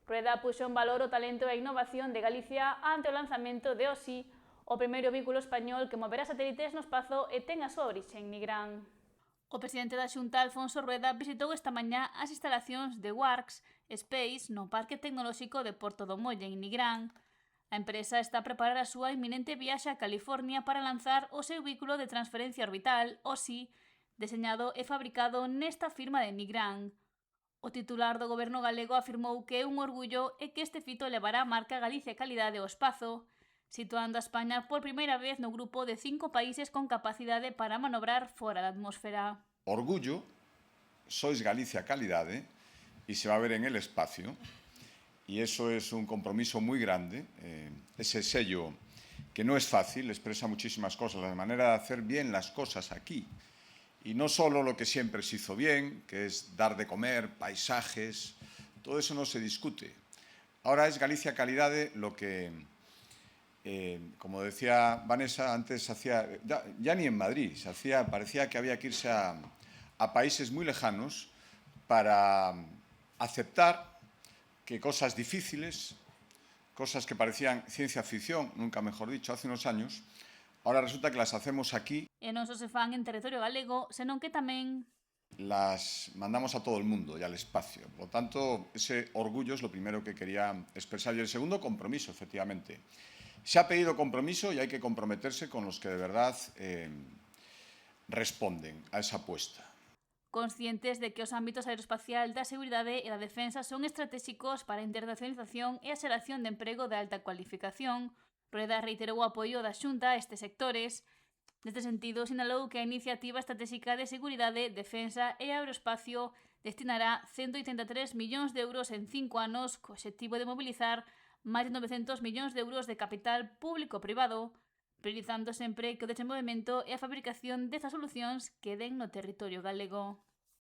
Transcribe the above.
Rueda puxo en valor o talento e a innovación de Galicia ante o lanzamento de OSI, o primeiro vehículo español que moverá satélites no espazo e ten a súa orixe en Nigrán. O presidente da Xunta, Alfonso Rueda, visitou esta mañá as instalacións de Works Space no Parque Tecnolóxico de Porto do Molle, en Nigrán. A empresa está a preparar a súa inminente viaxe a California para lanzar o seu vehículo de transferencia orbital, OSI, deseñado e fabricado nesta firma de Nigrán. O titular do goberno galego afirmou que é un orgullo e que este fito levará a marca Galicia Calidade ao espazo, situando a España por primeira vez no grupo de 5 países con capacidade para manobrar fora da atmósfera. Orgullo, sois Galicia Calidade y se va a ver en el espacio. Y eso es un compromiso muy grande. Ese sello, que no es fácil, expresa muchísimas cosas, la manera de hacer bien las cosas aquí. Y no solo lo que siempre se hizo bien, que es dar de comer, paisajes, todo eso no se discute. Ahora es Galicia Calidade lo que, como decía Vanessa, antes hacía, ya ni en Madrid, parecía que había que irse a países muy lejanos para aceptar que cosas difíciles, cosas que parecían ciencia ficción, nunca mejor dicho, hace unos años, ahora resulta que las hacemos aquí. E non só se fan en territorio galego, senón que tamén las mandamos a todo el mundo y al espacio. Por lo tanto, ese orgullo es lo primero que quería expresar. Y el segundo, compromiso, efectivamente. Se ha pedido compromiso y hay que comprometerse con los que de verdad responden a esa apuesta. Conscientes de que os ámbitos aeroespacial, da seguridade e da defensa son estratégicos para a internacionalización e a xeración de emprego de alta cualificación, Rueda reiterou o apoio da Xunta a estes sectores. Neste sentido, sinalou que a Iniciativa Estratégica de Seguridade, Defensa e Aeroespacio destinará 183 millóns de euros en 5 anos co obxectivo de mobilizar máis de 900 millóns de euros de capital público-privado, priorizando sempre que o desenvolvemento e a fabricación destas solucións queden no territorio galego.